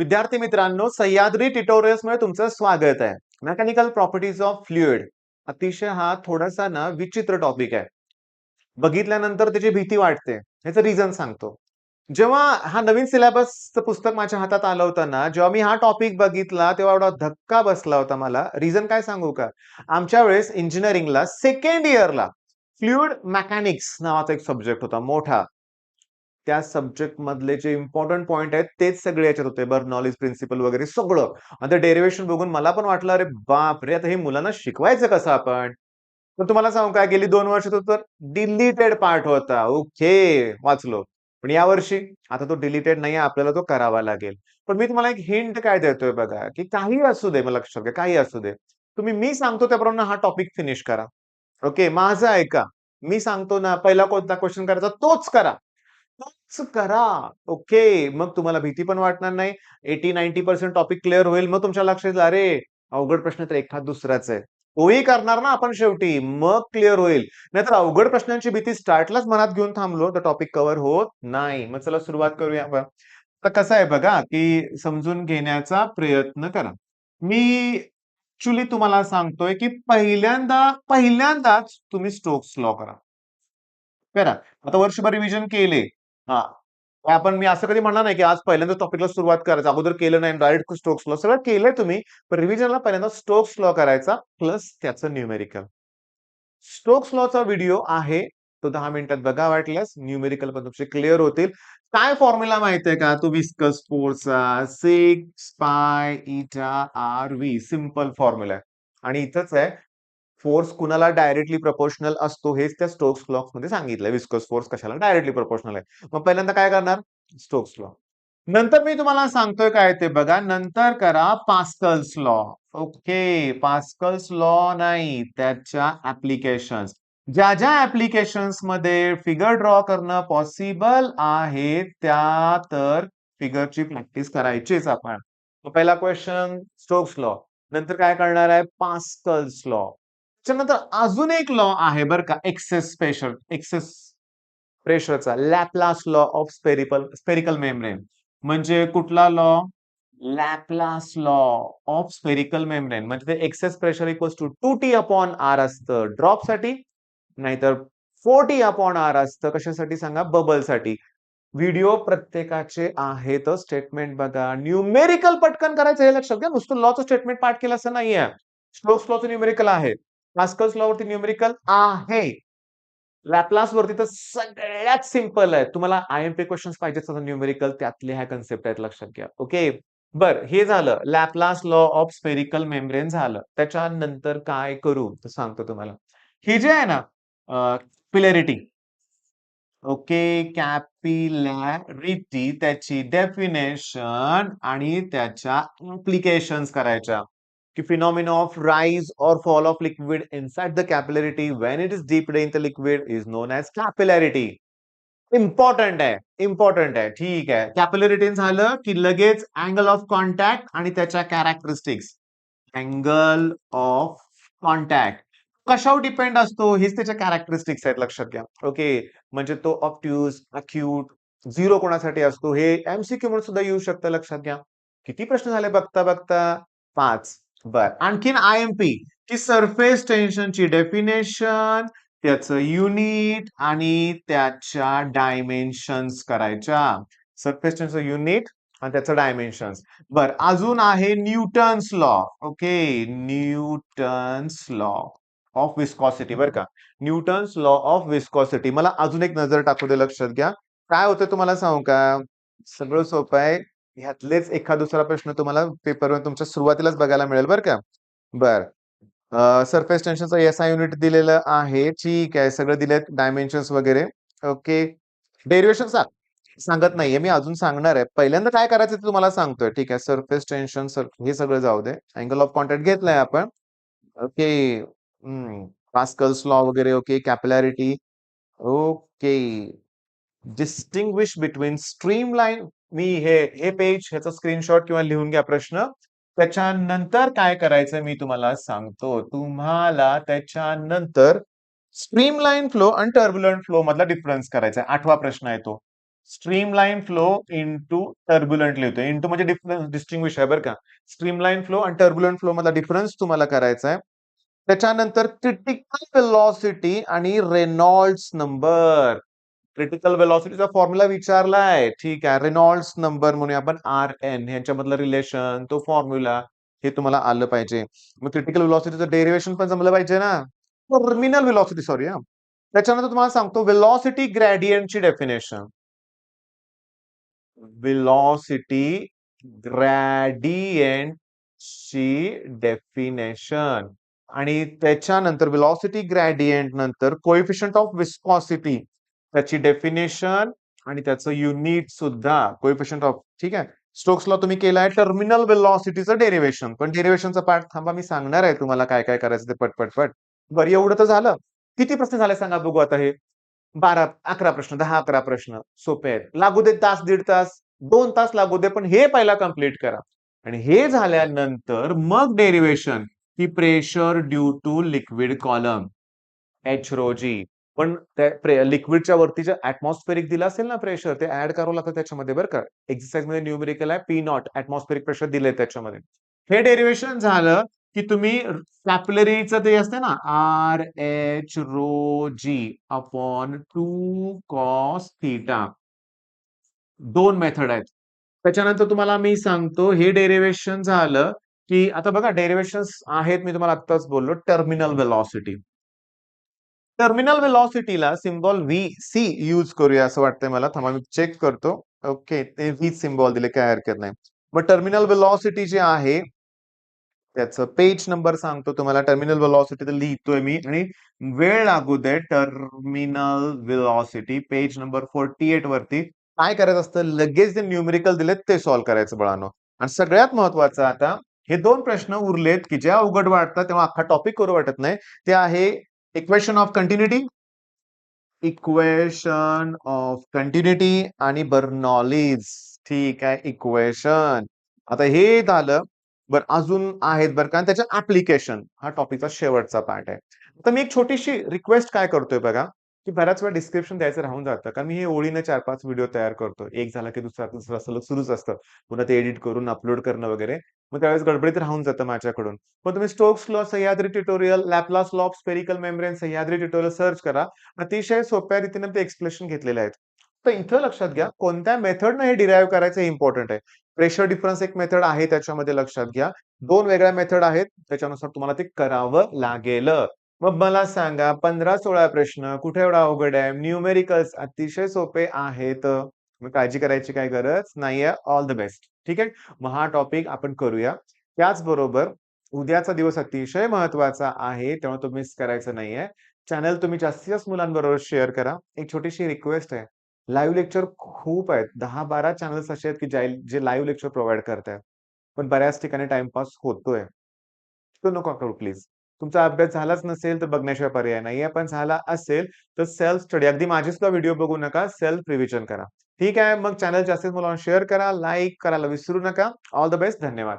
विद्यार्थी मित्रांनो, सह्याद्री ट्युटोरियल्स मध्ये तुमचं स्वागत आहे. मेकॅनिकल प्रॉपर्टीज ऑफ फ्लुइड अतिशय हा थोडासा ना विचित्र टॉपिक आहे. बघितल्यानंतर त्याची भीती वाटते. ह्याचं रिझन सांगतो. जेव्हा हा नवीन सिलेबसचं पुस्तक माझ्या हातात आलं होतं ना, जेव्हा मी हा टॉपिक बघितला तेव्हा एवढा धक्का बसला होता मला. रिझन काय सांगू का? आमच्या वेळेस इंजिनिअरिंगला सेकंड इयरला फ्लुइड मेकॅनिक्स नावाचा एक सब्जेक्ट होता मोठा. त्या सब्जेक्ट मधले जे इम्पॉर्टंट पॉइंट आहेत तेच सगळे याच्यात होते. बर्नॉलीज प्रिन्सिपल वगैरे सगळं. आणि ते डेरिव्हेशन बघून मला पण वाटलं, अरे बापरे! आता हे मुलांना शिकवायचं कसं आपण? पण तुम्हाला सांगू का, गेली 2 वर्ष तर डिलीटेड पार्ट होता. ओके, वाचलो. पण यावर्षी आता तो डिलीटेड नाहीये, आपल्याला तो करावा लागेल. पण मी तुम्हाला एक हिंट काय देतोय बघा, की काहीही असू दे, मला लक्षात घ्या, काहीही असू दे. मी सांगतो त्याप्रमाणे हा टॉपिक फिनिश करा. ओके, माझं ऐका. मी सांगतो ना, पहिला कोणता क्वेश्चन करायचा तोच करा. तोच करा. ओके. मग तुम्हाला भीती पण वाटणार नाही. 80-90% टॉपिक क्लिअर होईल. मग तुमच्या लक्षात येईल, अरे, अवघड प्रश्न तर एखाद दुसराच आहे. तोही करणार ना आपण शेवटी. मग क्लिअर होईल. नाहीतर अवघड प्रश्नांची भीती स्टार्टलाच मनात घेऊन थांबलो, तर टॉपिक कव्हर होत नाही. मग चला सुरुवात करूया आपण. तर कसं आहे बघा, की समजून घेण्याचा प्रयत्न करा. मी ॲक्चुअली तुम्हाला सांगतोय, की पहिल्यांदाच तुम्ही स्टोक्स लॉ करा. करा. आता वर्षभर रिव्हिजन केले. हां. मी असं कधी म्हणणार नाही, की आज पहिल्यांदा टॉपिकला सुरुवात करायचं. अगोदर केलं नाही डायरेक्ट स्ट्रोक्स लॉ. सगळं केलंय तुम्ही. पण रिव्हिजनला पहिल्यांदा स्ट्रोक्स लॉ करायचा प्लस त्याचं न्यूमेरिकल. स्ट्रोक्स लॉचा व्हिडिओ आहे. तो 10 मिनिटात बघा वाटल्यास. न्यूमेरिकल पण तुमचे क्लिअर होतील. काय फॉर्म्युला माहितीये का? तो विस्कस फोर्सचा 6 पाय ईटा आर व्ही सिंपल फॉर्म्युला आहे. आणि इथंच आहे फोर्स कुणाला डायरेक्टली प्रपोर्शनल असतो हेच त्या स्टोक्स लॉ मध्ये सांगितलंय. विस्कस फोर्स कशाला डायरेक्टली प्रपोर्शनल आहे. मग पहिल्यांदा काय करणार? Stokes law. नंतर मी तुम्हाला सांगतोय काय ते बघा. नंतर करा Pascal's law. Okay. Pascal's law नाही, त्याच्या ऍप्लिकेशन्स. ज्या ऍप्लिकेशन्स मध्ये फिगर ड्रॉ करणं पॉसिबल आहे, त्या तर फिगरची प्रॅक्टिस करायचीच आपण. पहिला क्वेश्चन स्टोक्स लॉ. नंतर काय करणार आहे? Pascal's law. त्याच्यानंतर अजून एक लॉ आहे बरं का, एक्सेस प्रेशरचा, Laplace law of spherical membrane. म्हणजे कुठला law? Laplace law of spherical membrane. म्हणजे ते excess pressure equals to 2T upon R असतं ड्रॉपसाठी, नाहीतर 4T अपॉन आर असतं कशासाठी सांगा? बबलसाठी. व्हिडिओ प्रत्येकाचे आहेत स्टेटमेंट बघा. न्यूमेरिकल पटकन करायचं हे लक्षात घ्या. नुसतं लॉचं स्टेटमेंट पाठ केलं असं नाहीये. स्टोक्स लॉचं न्यूमेरिकल आहे. पास्कल्स लॉ वरती न्यूमेरिकल आहे. लॅपलास वरती तर सगळ्यात सिंपल आहे. तुम्हाला आयएमपी क्वेश्चन्स पाहिजेत न्यूमेरिकल त्यातले ह्या कन्सेप्ट आहेत लक्षात घ्या. ओके. बर हे झालं. Laplace law of spherical membrane झालं. त्याच्यानंतर काय करू तर सांगतो तुम्हाला. हे जे आहे ना कॅपिलॅरिटी. ओके. कॅपिलॅरिटी त्याची डेफिनेशन आणि त्याच्या ऍप्लिकेशन्स करायच्या. की phenomena of rise or fall of liquid inside the capillarity when it is deep in the liquid is known as capillarity. Important आहे. इम्पॉर्टंट आहे. ठीक आहे. कॅपिलॅरिटी झालं की लगेच अँगल ऑफ कॉन्टॅक्ट आणि त्याच्या कॅरेक्टरिस्टिक्स. अँगल ऑफ कॉन्टॅक्ट कशावर डिपेंड असतो हेच त्याच्या कॅरेक्टरिस्टिक्स आहेत लक्षात घ्या. ओके. म्हणजे तो ऑब्ट्यूज, अक्यूट, झिरो कोणासाठी असतो हे एमसीक्यू म्हणून सुद्धा येऊ शकतं लक्षात घ्या. किती प्रश्न झाले बघता बघता? 5. बर आणखीन आयएमपी की सरफेस टेन्शनची डेफिनेशन, त्याचं युनिट आणि त्याच्या डायमेन्शन्स करायच्या. सरफेस टेन्शन युनिट आणि त्याचं डायमेन्शन्स. बर अजून आहे Newton's law. Okay. Newton's law of viscosity बरं का. Newton's law of viscosity. मला अजून एक नजर टाकू दे लक्षात घ्या. काय होतं तुम्हाला सांगू का? सगळं सोपं आहे. ह्यातलेच एखाद दुसरा प्रश्न तुम्हाला पेपरवर तुमच्या सुरुवातीलाच बघायला मिळेल बरं का. बर सरफेस टेन्शनचं एसआय युनिट दिलेलं आहे. ठीक आहे. सगळं दिलेत डायमेन्शन्स वगैरे. ओके. डेरिवेशन सांगत नाहीये मी, अजून सांगणार आहे. पहिल्यांदा काय करायचं ते तुम्हाला सांगतोय. ठीक आहे. सरफेस टेन्शन हे सगळं जाऊ दे. अँगल ऑफ कॉन्टॅक्ट घेतलाय आपण. ओके. पास्कल्स लॉ वगैरे. Okay. Capillarity. Okay. Distinguish between streamline. मी हे पेज ह्याचा स्क्रीनशॉट किंवा लिहून घ्या प्रश्न. त्याच्यानंतर काय करायचं मी तुम्हाला सांगतो. तुम्हाला त्याच्यानंतर स्ट्रीमलाईन फ्लो आणि टर्ब्युलंट फ्लो मधला डिफरन्स करायचा आहे. 8वा प्रश्न आहे तो. स्ट्रीमलाईन फ्लो इंटू टर्ब्युलंटली होतो. इंटू म्हणजे डिफरन्स डिस्टिंग्विश आहे बरं का. स्ट्रीमलाईन फ्लो आणि टर्ब्युलंट फ्लो मधला डिफरन्स तुम्हाला करायचा आहे. त्याच्यानंतर क्रिटिकल वेलॉसिटी आणि रेनॉल्ड्स नंबर. क्रिटिकल वेलॉसिटीचा फॉर्म्युला विचारलाय. ठीक आहे. रेनॉल्ड्स नंबर म्हणूया आपण RN ह्यांच्यामधलं रिलेशन, तो फॉर्म्युला हे तुम्हाला आलं पाहिजे. मग क्रिटिकल वेलॉसिटीचं डेरिव्हेशन पण जमलं पाहिजे ना. टर्मिनल वेलॉसिटी सॉरी हा. त्याच्यानंतर तुम्हाला सांगतो वेलॉसिटी ग्रेडियंटची डेफिनेशन. वेलॉसिटी ग्रेडियंटची डेफिनेशन आणि त्याच्यानंतर वेलॉसिटी ग्रेडियंट नंतर कोएफिशियंट ऑफ विस्कॉसिटी त्याची डेफिनेशन आणि त्याचं युनिट सुद्धा कोएफिशियंट ऑफ. ठीक आहे. स्टोक्सला तुम्ही केलाय टर्मिनल वेलॉसिटीचं डेरिव्हेशन, पण डेरिव्हेशनचा पार्ट थांबा मी सांगणार आहे तुम्हाला काय काय करायचं ते पट. बरं एवढं तर झालं. किती प्रश्न झाले सांगा बघू आता हे. 12-11 प्रश्न, 10-11 प्रश्न सोपे आहेत. लागू दे तास, दीड तास, 2 तास लागू दे, पण हे पहिला कंप्लीट करा. आणि हे झाल्यानंतर मग डेरिव्हेशन की pressure due to liquid column H rho G. पण त्या लिक्विडच्या वरती जे ऍटमॉस्फेरिक दिलं असेल ना प्रेशर, ते ऍड करावं लागतं त्याच्यामध्ये बरं का. एक्सरसाइज मध्ये न्यूमेरिकल आहे P0 ऍटमॉस्फेरिक प्रेशर दिलंय त्याच्यामध्ये. हे डेरिव्हेशन झालं की तुम्ही कॅपिलरीचं ते असते ना RH रो जी अपॉन 2 cos θ. 2 मेथड आहेत. त्याच्यानंतर तुम्हाला मी सांगतो हे डेरिव्हेशन झालं की आता बघा डेरिव्हेशन आहेत मी तुम्हाला आत्ताच बोललो टर्मिनल वेलॉसिटी. टर्मिनल वेलॉसिटीला सिम्बॉल VC यूज करूया असं वाटतंय मला. थांबा मी चेक करतो. ओके ते V सिम्बॉल दिले काय हरकत नाही. मग टर्मिनल वेलॉसिटी जे आहे त्याचं पेज नंबर सांगतो तुम्हाला. टर्मिनल वेलॉसिटी तर लिहितोय मी आणि वेळ लागू दे. टर्मिनल वेलॉसिटी पेज नंबर 48 वरती काय करायचं असतं लगेच जे न्यूमेरिकल दिलेत ते सॉल्व्ह करायचं बाळांनो. आणि सगळ्यात महत्वाचं आता हे 2 प्रश्न उरलेत की ज्या अवघड वाटतात तेव्हा अख्खा टॉपिक करू वाटत नाही. ते आहे equation of continuity, equation of continuity आणि बर्नॉलीज. ठीक आहे. इक्वेशन आता हे झालं. बरं अजून आहेत बरं का आणि त्याच्या ऍप्लिकेशन हा टॉपिकचा शेवटचा पार्ट आहे. आता मी एक छोटीशी रिक्वेस्ट काय करतोय बघा की बऱ्याच वेळा डिस्क्रिप्शन द्यायचं राहून जातं कारण मी हे ओळीने 4-5 व्हिडिओ तयार करतो. एक झाला की दुसरा तिसरा सलग सुरूच असतं. पुन्हा ते एडिट करून अपलोड करणं वगैरे. मग त्यावेळेस गडबडीत राहून जातं माझ्याकडून. पण तुम्ही Stokes law Sahyadri tutorial Laplace law of spherical membrane Sahyadri tutorial search करा. अतिशय सोप्या रीतीने ते एक्सप्लेनेशन घेतलेले आहेत. तर इथं लक्षात घ्या कोणत्या मेथडनं हे डिराईव्ह करायचं हे इम्पॉर्टंट आहे. प्रेशर डिफरन्स एक मेथड आहे त्याच्यामध्ये लक्षात घ्या. 2 वेगळ्या मेथड आहेत. त्याच्यानुसार तुम्हाला ते करावं लागेल. मग मला सांगा 15-16 प्रश्न कुठे एवढा अवघड आहे? न्यूमेरिकल्स अतिशय सोपे आहेत. मग काळजी करायची काही गरज नाहीये. All the best. ठीक आहे. मग हा टॉपिक आपण करूया. त्याचबरोबर उद्याचा दिवस अतिशय महत्वाचा आहे. तेव्हा तो मिस करायचं नाहीये. चॅनल तुम्ही जास्तीत जास्त मुलांबरोबर शेअर करा. एक छोटीशी रिक्वेस्ट आहे. लाईव्ह लेक्चर खूप आहेत. 10-12 चॅनल्स असे आहेत की जे लाईव्ह लेक्चर प्रोव्हाईड करतायत. पण बऱ्याच ठिकाणी टाइमपास होतोय. तो नको करू प्लीज. तुमचा अभ्यास झालाच नसेल तर बघण्याशिवाय पर्याय नाहीये. पण झाला असेल तर सेल्फ स्टडी अगदी माझे सुद्धा व्हिडिओ बघू नका. सेल्फ रिव्हिजन करा. ठीक आहे. मग चॅनल जास्तीत मुलांना शेअर करा, लाईक करायला विसरू नका. All the best. धन्यवाद.